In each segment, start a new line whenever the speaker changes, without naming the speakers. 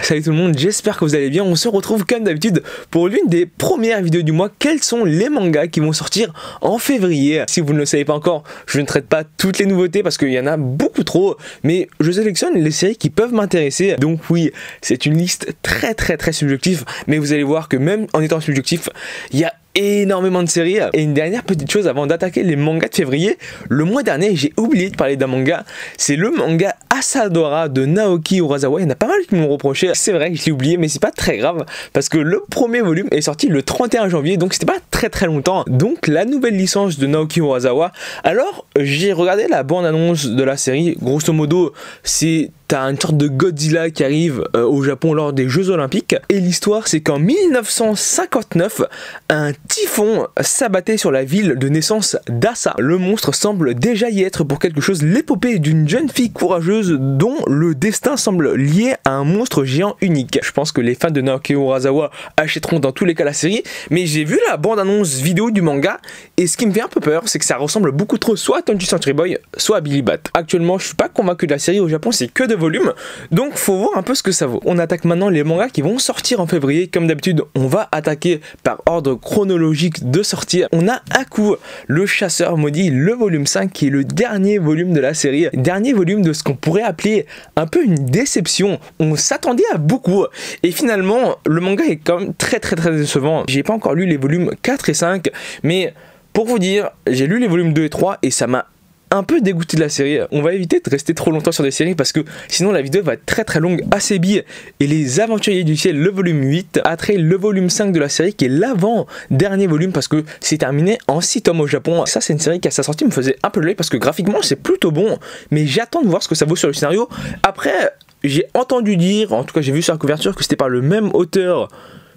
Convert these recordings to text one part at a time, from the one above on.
Salut tout le monde, j'espère que vous allez bien. On se retrouve comme d'habitude pour l'une des premières vidéos du mois. Quels sont les mangas qui vont sortir en février? Si vous ne le savez pas encore, je ne traite pas toutes les nouveautés parce qu'il y en a beaucoup trop, mais je sélectionne les séries qui peuvent m'intéresser. Donc oui, c'est une liste très subjective, mais vous allez voir que même en étant subjectif, il y a énormément de séries. Et une dernière petite chose avant d'attaquer les mangas de février, le mois dernier j'ai oublié de parler d'un manga, c'est le manga Asadora de Naoki Urasawa. Il y en a pas mal qui m'ont reproché, c'est vrai que je l'ai oublié, mais c'est pas très grave parce que le premier volume est sorti le 31 janvier, donc c'était pas très longtemps. Donc la nouvelle licence de Naoki Urasawa. Alors j'ai regardé la bande annonce de la série, grosso modo c'est t'as une sorte de Godzilla qui arrive au Japon lors des Jeux Olympiques. Et l'histoire, c'est qu'en 1959, un typhon s'abattait sur la ville de naissance d'Asa. Le monstre semble déjà y être pour quelque chose. L'épopée d'une jeune fille courageuse dont le destin semble lié à un monstre géant unique. Je pense que les fans de Naoki Urasawa achèteront dans tous les cas la série. Mais j'ai vu la bande-annonce vidéo du manga. Et ce qui me fait un peu peur, c'est que ça ressemble beaucoup trop soit à 20th Century Boy, soit à Billy Bat. Actuellement, je suis pas convaincu de la série. Au Japon, c'est que de volume, donc faut voir un peu ce que ça vaut. On attaque maintenant les mangas qui vont sortir en février. Comme d'habitude, on va attaquer par ordre chronologique de sortie. On a Aku, le chasseur maudit, le volume 5 qui est le dernier volume de la série, dernier volume de ce qu'on pourrait appeler un peu une déception. On s'attendait à beaucoup et finalement le manga est quand même très décevant. J'ai pas encore lu les volumes 4 et 5, mais pour vous dire, j'ai lu les volumes 2 et 3 et ça m'a un peu dégoûté de la série. On va éviter de rester trop longtemps sur des séries parce que sinon la vidéo va être très longue. Asebi et les Aventuriers du Ciel, le volume 8, après le volume 5 de la série qui est l'avant-dernier volume parce que c'est terminé en 6 tomes au Japon. Ça c'est une série qui à sa sortie me faisait un peu de l'œil parce que graphiquement c'est plutôt bon, mais j'attends de voir ce que ça vaut sur le scénario. Après j'ai entendu dire, en tout cas j'ai vu sur la couverture que c'était par le même auteur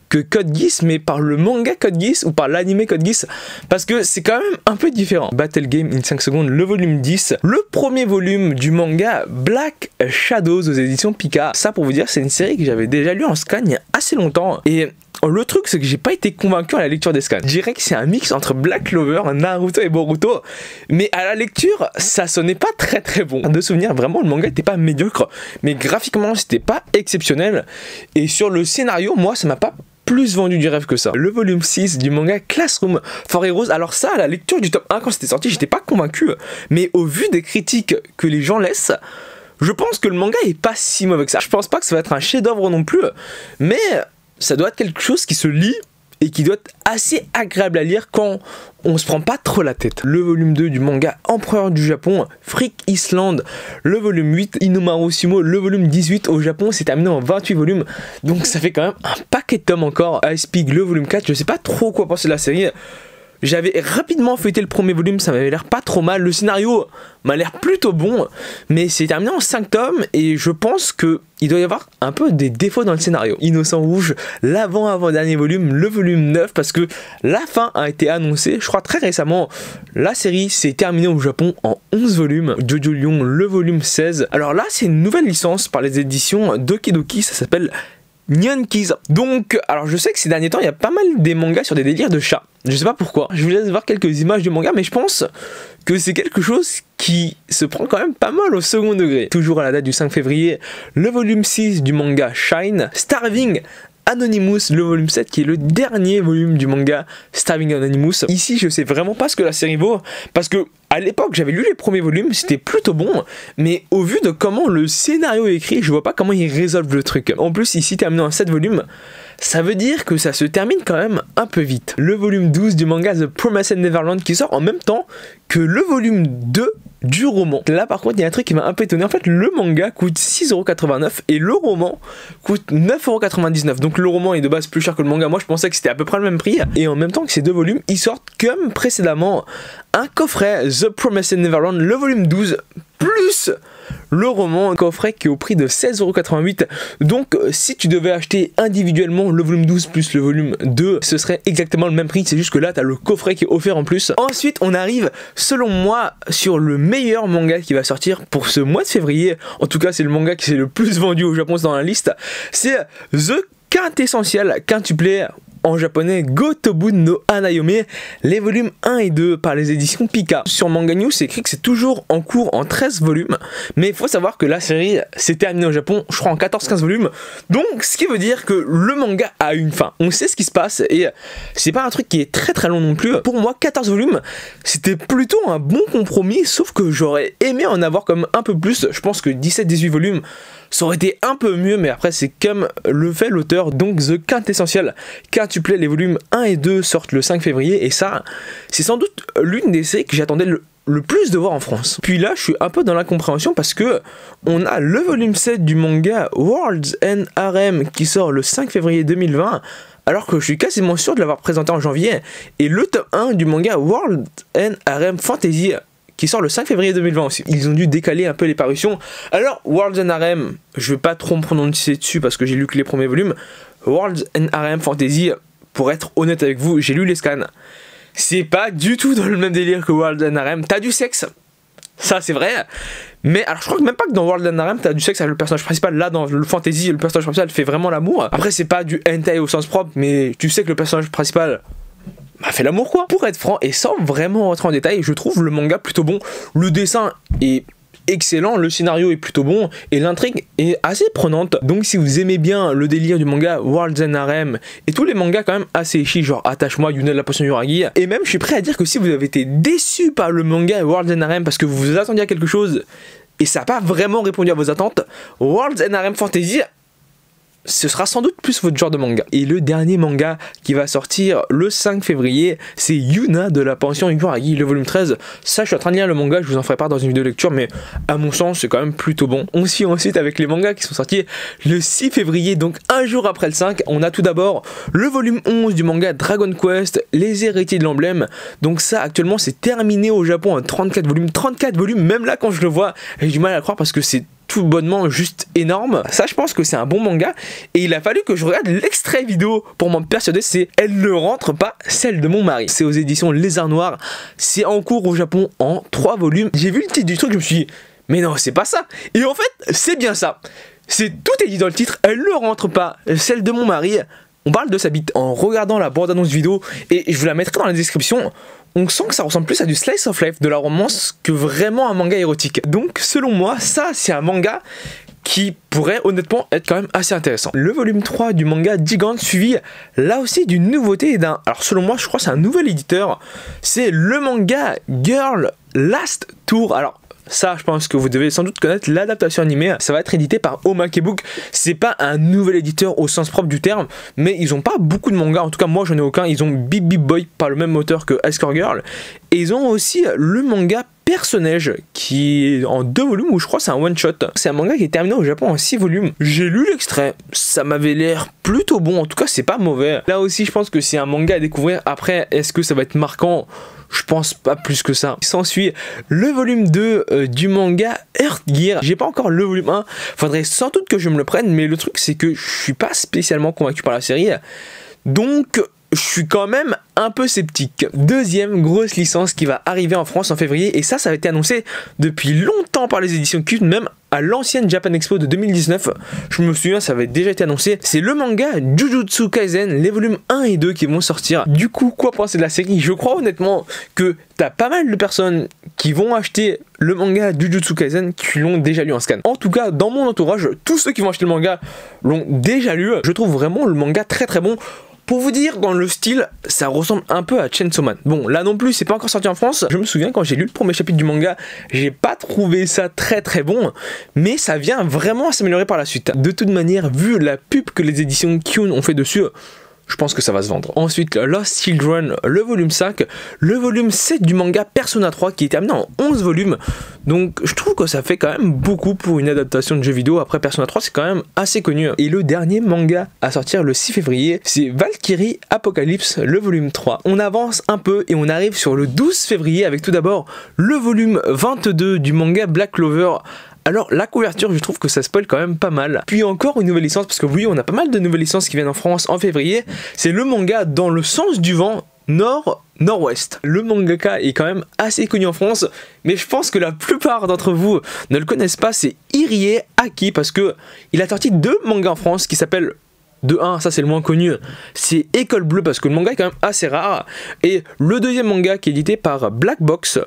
que Code Geass, mais par le manga Code Geass ou par l'anime Code Geass, parce que c'est quand même un peu différent. Battle Game in 5 secondes, le volume 10, le premier volume du manga Black Shadows aux éditions Pika. Ça pour vous dire, c'est une série que j'avais déjà lu en scan il y a assez longtemps, et le truc c'est que j'ai pas été convaincu à la lecture des scans. Je dirais que c'est un mix entre Black Clover, Naruto et Boruto, mais à la lecture ça sonnait pas très bon. De souvenir, vraiment le manga était pas médiocre, mais graphiquement c'était pas exceptionnel, et sur le scénario, moi ça m'a pas plus vendu du rêve que ça. Le volume 6 du manga Classroom for Heroes, alors ça à la lecture du tome 1 quand c'était sorti j'étais pas convaincu, mais au vu des critiques que les gens laissent, je pense que le manga est pas si mauvais que ça. Je pense pas que ça va être un chef d'œuvre non plus, mais ça doit être quelque chose qui se lit et qui doit être assez agréable à lire quand on se prend pas trop la tête. Le volume 2 du manga Empereur du Japon, Freak Island, le volume 8, Inomaru Sumo, le volume 18 au Japon, c'est terminé en 28 volumes, donc ça fait quand même un paquet de tomes encore. Ice Pig, le volume 4, je sais pas trop quoi penser de la série. J'avais rapidement feuilleté le premier volume, ça m'avait l'air pas trop mal, le scénario m'a l'air plutôt bon, mais c'est terminé en 5 tomes et je pense que il doit y avoir un peu des défauts dans le scénario. Innocent Rouge, l'avant-dernier volume, le volume 9, parce que la fin a été annoncée, je crois très récemment. La série s'est terminée au Japon en 11 volumes. Jojo Lion, le volume 16. Alors là, c'est une nouvelle licence par les éditions Doki Doki, ça s'appelle Nyan Keys. Donc, alors je sais que ces derniers temps, il y a pas mal des mangas sur des délires de chats. Je sais pas pourquoi. Je vous laisse voir quelques images du manga, mais je pense que c'est quelque chose qui se prend quand même pas mal au second degré. Toujours à la date du 5 février, le volume 6 du manga Shine, Starving Anonymous, le volume 7 qui est le dernier volume du manga Starving Anonymous. Ici je sais vraiment pas ce que la série vaut, parce que à l'époque j'avais lu les premiers volumes, c'était plutôt bon, mais au vu de comment le scénario est écrit, je vois pas comment ils résolvent le truc. En plus ici terminé en 7 volumes, ça veut dire que ça se termine quand même un peu vite. Le volume 12 du manga The Promised Neverland qui sort en même temps que le volume 2 du roman. Là par contre il y a un truc qui m'a un peu étonné, en fait le manga coûte 6,89€ et le roman coûte 9,99€. Donc le roman est de base plus cher que le manga, moi je pensais que c'était à peu près le même prix, et en même temps que ces deux volumes ils sortent comme précédemment un coffret The Promised Neverland, le volume 12 plus le roman, un coffret qui est au prix de 16,88€. Donc si tu devais acheter individuellement le volume 12 plus le volume 2, ce serait exactement le même prix, c'est juste que là tu as le coffret qui est offert en plus. Ensuite on arrive selon moi sur le meilleur manga qui va sortir pour ce mois de février, en tout cas c'est le manga qui s'est le plus vendu au Japon dans la liste, c'est The Quintessentiel Quintuplé en japonais Gotobu no Hanayome, les volumes 1 et 2 par les éditions Pika. Sur Manga News, c'est écrit que c'est toujours en cours en 13 volumes, mais il faut savoir que la série s'est terminée au Japon, je crois en 14-15 volumes, donc ce qui veut dire que le manga a une fin. On sait ce qui se passe et c'est pas un truc qui est très long non plus. Pour moi, 14 volumes, c'était plutôt un bon compromis, sauf que j'aurais aimé en avoir comme un peu plus. Je pense que 17-18 volumes, ça aurait été un peu mieux, mais après c'est comme le fait l'auteur, donc The Quintessential Quintuplet, les volumes 1 et 2 sortent le 5 février, et ça, c'est sans doute l'une des séries que j'attendais le plus de voir en France. Puis là, je suis un peu dans l'incompréhension parce que on a le volume 7 du manga World's End Harem qui sort le 5 février 2020, alors que je suis quasiment sûr de l'avoir présenté en janvier, et le tome 1 du manga World's End Harem Fantasy qui sort le 5 février 2020 aussi. Ils ont dû décaler un peu les parutions. Alors, World's End Harem, je vais pas trop me prononcer dessus parce que j'ai lu que les premiers volumes. World's End Harem Fantasy, pour être honnête avec vous, j'ai lu les scans. C'est pas du tout dans le même délire que World's End Harem. T'as du sexe, ça c'est vrai. Mais alors je crois que même pas que dans World's End Harem t'as du sexe avec le personnage principal. Là dans le fantasy, le personnage principal fait vraiment l'amour. Après c'est pas du hentai au sens propre, mais tu sais que le personnage principal fait l'amour quoi. Pour être franc et sans vraiment rentrer en détail, je trouve le manga plutôt bon. Le dessin est excellent, le scénario est plutôt bon et l'intrigue est assez prenante. Donc si vous aimez bien le délire du manga World's End Harem et tous les mangas quand même assez echis, genre Attache-moi, Yuna de la potion Yuragi, et même je suis prêt à dire que si vous avez été déçu par le manga World's End Harem parce que vous vous attendiez à quelque chose et ça n'a pas vraiment répondu à vos attentes, World's End Harem Fantasy, ce sera sans doute plus votre genre de manga. Et le dernier manga qui va sortir le 5 février, c'est Yuna de la pension Yuragi, le volume 13. Ça, je suis en train de lire le manga, je vous en ferai part dans une vidéo de lecture, mais à mon sens, c'est quand même plutôt bon. On suit ensuite avec les mangas qui sont sortis le 6 février, donc un jour après le 5. On a tout d'abord le volume 11 du manga Dragon Quest, les héritiers de l'emblème. Donc ça, actuellement, c'est terminé au Japon en 34 volumes. 34 volumes, même là, quand je le vois, j'ai du mal à le croire parce que c'est tout bonnement juste énorme. Ça, je pense que c'est un bon manga et il a fallu que je regarde l'extrait vidéo pour m'en persuader. C'est Elle ne rentre pas, celle de mon mari. C'est aux éditions Lézard Noir, c'est en cours au Japon en 3 volumes. J'ai vu le titre du truc, je me suis dit mais non, c'est pas ça. Et en fait, c'est bien ça. Tout est dit dans le titre. Elle ne rentre pas, celle de mon mari. On parle de sa bite. En regardant la bande-annonce vidéo, et je vous la mettrai dans la description, on sent que ça ressemble plus à du slice of life, de la romance, que vraiment un manga érotique. Donc selon moi, ça c'est un manga qui pourrait honnêtement être quand même assez intéressant. Le volume 3 du manga Gigant, suivi là aussi d'une nouveauté et d'un... Alors selon moi, je crois que c'est un nouvel éditeur. C'est le manga Girl Last Tour. Alors ça, je pense que vous devez sans doute connaître l'adaptation animée. Ça va être édité par Omake Book. C'est pas un nouvel éditeur au sens propre du terme, mais ils ont pas beaucoup de mangas. En tout cas, moi, j'en ai aucun. Ils ont Beep Beep Boy par le même auteur que Escort Girl. Et ils ont aussi le manga Personnage qui est en 2 volumes, où je crois c'est un one shot. C'est un manga qui est terminé au Japon en 6 volumes. J'ai lu l'extrait, ça m'avait l'air plutôt bon, en tout cas c'est pas mauvais. Là aussi je pense que c'est un manga à découvrir. Après, est-ce que ça va être marquant? Je pense pas plus que ça. Il s'ensuit le volume 2 du manga Earth Gear. J'ai pas encore le volume 1, faudrait sans doute que je me le prenne, mais le truc c'est que je suis pas spécialement convaincu par la série. Donc je suis quand même un peu sceptique. Deuxième grosse licence qui va arriver en France en février, et ça a été annoncé depuis longtemps par les éditions Cube, même à l'ancienne Japan Expo de 2019. Je me souviens, ça avait déjà été annoncé. C'est le manga Jujutsu Kaisen, les volumes 1 et 2 qui vont sortir. Du coup, quoi penser de la série? Je crois honnêtement que t'as pas mal de personnes qui vont acheter le manga Jujutsu Kaisen qui l'ont déjà lu en scan. En tout cas, dans mon entourage, tous ceux qui vont acheter le manga l'ont déjà lu. Je trouve vraiment le manga très bon. Pour vous dire, dans le style, ça ressemble un peu à Chainsaw Man. Bon, là non plus, c'est pas encore sorti en France. Je me souviens, quand j'ai lu le premier chapitre du manga, j'ai pas trouvé ça très bon, mais ça vient vraiment à s'améliorer par la suite. De toute manière, vu la pub que les éditions Kyun ont fait dessus, je pense que ça va se vendre. Ensuite, Lost Children, le volume 5, le volume 7 du manga Persona 3 qui est terminé en 11 volumes. Donc je trouve que ça fait quand même beaucoup pour une adaptation de jeu vidéo. Après, Persona 3 c'est quand même assez connu. Et le dernier manga à sortir le 6 février, c'est Valkyrie Apocalypse, le volume 3. On avance un peu et on arrive sur le 12 février avec tout d'abord le volume 22 du manga Black Clover. Alors la couverture, je trouve que ça spoil quand même pas mal. Puis encore une nouvelle licence, parce que oui, on a pas mal de nouvelles licences qui viennent en France en février. C'est le manga Dans le sens du vent, Nord-Nord-Ouest. Le mangaka est quand même assez connu en France, mais je pense que la plupart d'entre vous ne le connaissent pas. C'est Irie Aki, parce que il a sorti 2 mangas en France qui s'appellent De 1, ça c'est le moins connu, c'est École Bleue parce que le manga est quand même assez rare. Et le deuxième manga qui est édité par Black Box,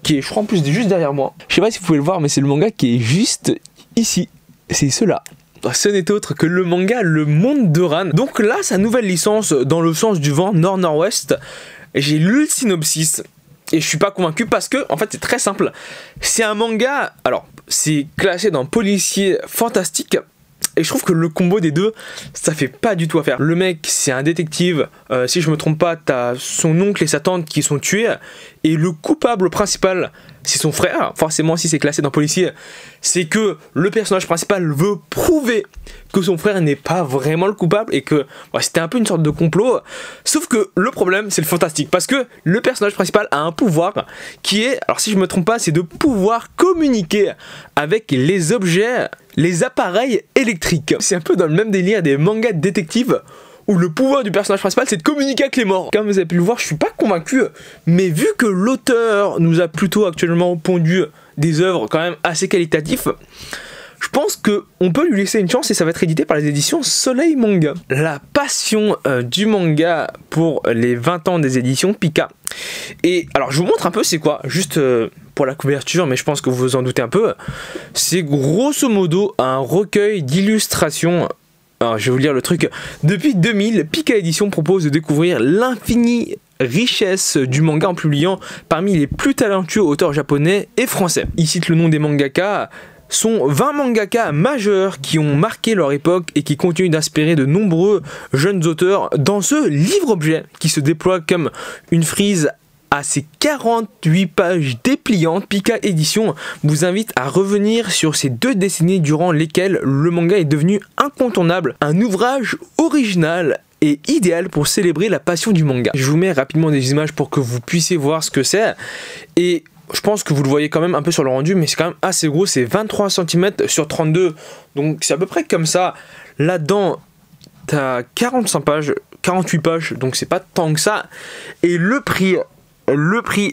qui est je crois en plus juste derrière moi. Je sais pas si vous pouvez le voir mais c'est le manga qui est juste ici. C'est cela. Ce n'est autre que le manga Le Monde de Ran. Donc là, sa nouvelle licence dans le sens du vent nord-nord-ouest. J'ai lu le synopsis et je suis pas convaincu parce que en fait c'est très simple. C'est un manga, alors c'est classé dans policier fantastique. Et je trouve que le combo des deux, ça fait pas du tout affaire. Le mec, c'est un détective. Si je me trompe pas, t'as son oncle et sa tante qui sont tués. Et le coupable principal, c'est son frère. Forcément, si c'est classé dans policier, c'est que le personnage principal veut prouver que son frère n'est pas vraiment le coupable et que c'était un peu une sorte de complot. Sauf que le problème, c'est le fantastique. Parce que le personnage principal a un pouvoir qui est, alors si je me trompe pas, c'est de pouvoir communiquer avec les objets, les appareils électriques. C'est un peu dans le même délire des mangas de détectives où le pouvoir du personnage principal c'est de communiquer avec les morts. Comme vous avez pu le voir, je suis pas convaincu, mais vu que l'auteur nous a plutôt actuellement pondu des œuvres quand même assez qualitatives, je pense qu'on peut lui laisser une chance et ça va être édité par les éditions Soleil Manga. La passion du manga pour les 20 ans des éditions Pika. Et alors je vous montre un peu c'est quoi, juste pour la couverture, mais je pense que vous vous en doutez un peu. C'est grosso modo un recueil d'illustrations. Alors, je vais vous lire le truc. Depuis 2000, Pika Édition propose de découvrir l'infinie richesse du manga en publiant parmi les plus talentueux auteurs japonais et français. Il cite le nom des mangaka. Sont 20 mangaka majeurs qui ont marqué leur époque et qui continuent d'inspirer de nombreux jeunes auteurs dans ce livre-objet qui se déploie comme une frise à ses 48 pages dépliantes. Pika Édition vous invite à revenir sur ces 2 décennies durant lesquelles le manga est devenu incontournable, un ouvrage original et idéal pour célébrer la passion du manga. Je vous mets rapidement des images pour que vous puissiez voir ce que c'est et je pense que vous le voyez quand même un peu sur le rendu, mais c'est quand même assez gros, c'est 23 cm sur 32, donc c'est à peu près comme ça. Là-dedans, t'as 45 pages, 48 pages, donc c'est pas tant que ça. Et le prix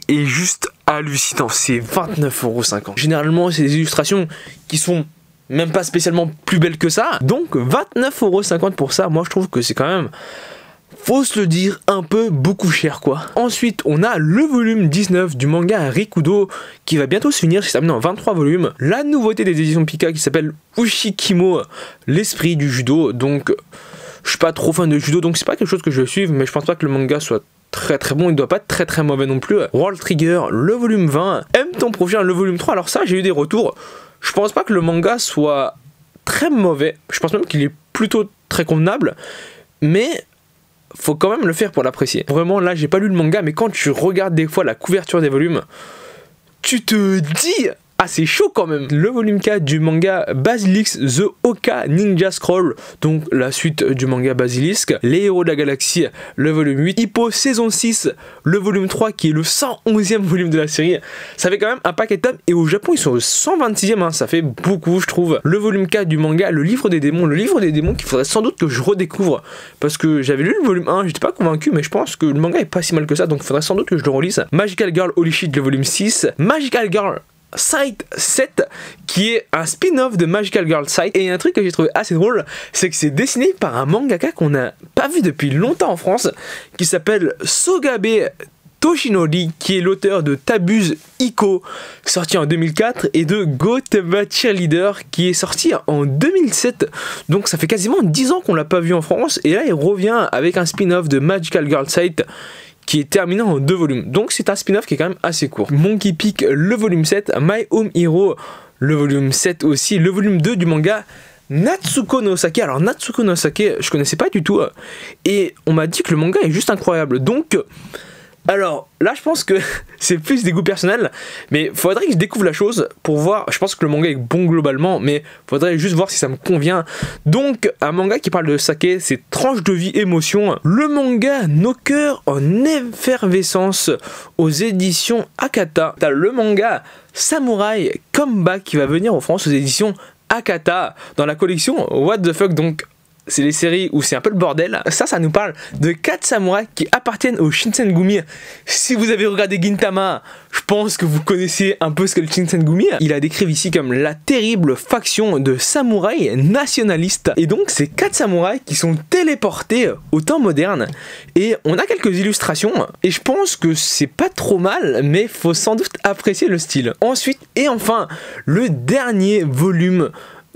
est juste hallucinant, c'est 29,50 €. Généralement, c'est des illustrations qui sont même pas spécialement plus belles que ça, donc 29,50 € pour ça, moi je trouve que c'est quand même, faut se le dire, un peu beaucoup cher quoi. Ensuite on a le volume 19 du manga Rikudo qui va bientôt se finir, c'est terminé en 23 volumes. La nouveauté des éditions Pika qui s'appelle Ushikimo, l'esprit du judo. Donc je suis pas trop fan de judo donc c'est pas quelque chose que je vais suivre, mais je pense pas que le manga soit très très bon, il doit pas être très très mauvais non plus. World Trigger, le volume 20, aime ton prochain, le volume 3, alors ça j'ai eu des retours. Je pense pas que le manga soit très mauvais, je pense même qu'il est plutôt très convenable, mais faut quand même le faire pour l'apprécier. Vraiment, là, j'ai pas lu le manga, mais quand tu regardes des fois la couverture des volumes, tu te dis, ah, c'est chaud quand même. Le volume 4 du manga Basilisk The Oka Ninja Scroll, donc la suite du manga Basilisk. Les héros de la galaxie, le volume 8. Hippo saison 6, le volume 3, qui est le 111e volume de la série. Ça fait quand même un paquet de tomes, et au Japon, ils sont au 126e, hein. Ça fait beaucoup, je trouve. Le volume 4 du manga Le Livre des Démons. Le Livre des Démons qu'il faudrait sans doute que je redécouvre, parce que j'avais lu le volume 1, j'étais pas convaincu, mais je pense que le manga est pas si mal que ça, donc il faudrait sans doute que je le relise. Magical Girl Holy Shit, le volume 6. Magical Girl Sight 7 qui est un spin-off de Magical Girl Sight. Et un truc que j'ai trouvé assez drôle, c'est que c'est dessiné par un mangaka qu'on n'a pas vu depuis longtemps en France, qui s'appelle Sogabe Toshinori, qui est l'auteur de Tabuse Iko, sorti en 2004, et de Gotemba Cheerleader, qui est sorti en 2007. Donc ça fait quasiment 10 ans qu'on l'a pas vu en France, et là il revient avec un spin-off de Magical Girl Sight qui est terminé en 2 volumes. Donc c'est un spin-off qui est quand même assez court. Monkey Peak, le volume 7, My Home Hero, le volume 7 aussi, le volume 2 du manga Natsuko no Sake. Alors Natsuko no Sake, je connaissais pas du tout, et on m'a dit que le manga est juste incroyable. Donc alors là je pense que c'est plus des goûts personnels, mais faudrait que je découvre la chose pour voir. Je pense que le manga est bon globalement, mais faudrait juste voir si ça me convient. Donc un manga qui parle de saké, c'est tranche de vie émotion. Le manga Nos cœurs en effervescence aux éditions Akata. T'as le manga Samurai Comeback qui va venir en France aux éditions Akata dans la collection What the Fuck. Donc c'est les séries où c'est un peu le bordel. Ça nous parle de 4 samouraïs qui appartiennent au Shinsengumi. Si vous avez regardé Gintama, je pense que vous connaissez un peu ce que le Shinsengumi. Il a décrit ici comme la terrible faction de samouraïs nationalistes. Et donc, c'est 4 samouraïs qui sont téléportés au temps moderne. Et on a quelques illustrations. Et je pense que c'est pas trop mal, mais faut sans doute apprécier le style. Ensuite, et enfin, le dernier volume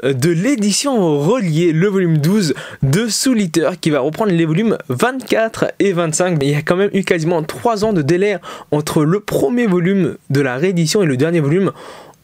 de l'édition reliée, le volume 12 de Soul Eater, qui va reprendre les volumes 24 et 25. Mais il y a quand même eu quasiment 3 ans de délai entre le premier volume de la réédition et le dernier volume.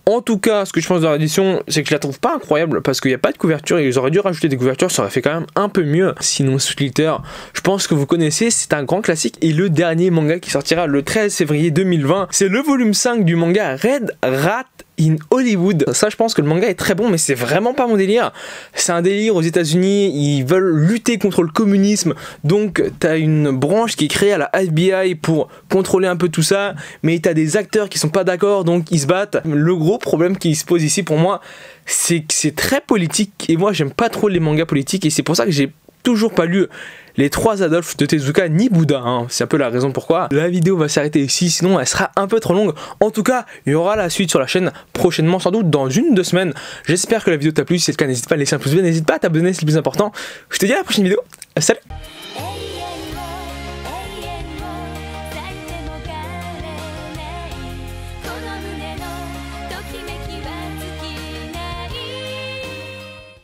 En tout cas, ce que je pense de la réédition, c'est que je la trouve pas incroyable parce qu'il n'y a pas de couverture et ils auraient dû rajouter des couvertures, ça aurait fait quand même un peu mieux. Sinon, Soul Eater, je pense que vous connaissez, c'est un grand classique et le dernier manga qui sortira le 13 février 2020, c'est le volume 5 du manga Red Rat in Hollywood. Ça, je pense que le manga est très bon, mais c'est vraiment pas mon délire. C'est un délire aux États-Unis, ils veulent lutter contre le communisme, donc t'as une branche qui est créée à la FBI pour contrôler un peu tout ça, mais t'as des acteurs qui sont pas d'accord, donc ils se battent. Le gros problème qui se pose ici pour moi, c'est que c'est très politique, et moi j'aime pas trop les mangas politiques, et c'est pour ça que j'ai toujours pas lu les 3 Adolphes de Tezuka ni Bouddha, hein. C'est un peu la raison pourquoi la vidéo va s'arrêter ici, sinon elle sera un peu trop longue. En tout cas, il y aura la suite sur la chaîne prochainement, sans doute dans 1-2 semaines. J'espère que la vidéo t'a plu, si c'est le cas n'hésite pas à laisser un pouce bleu, n'hésite pas à t'abonner, c'est le plus important. Je te dis à la prochaine vidéo, salut.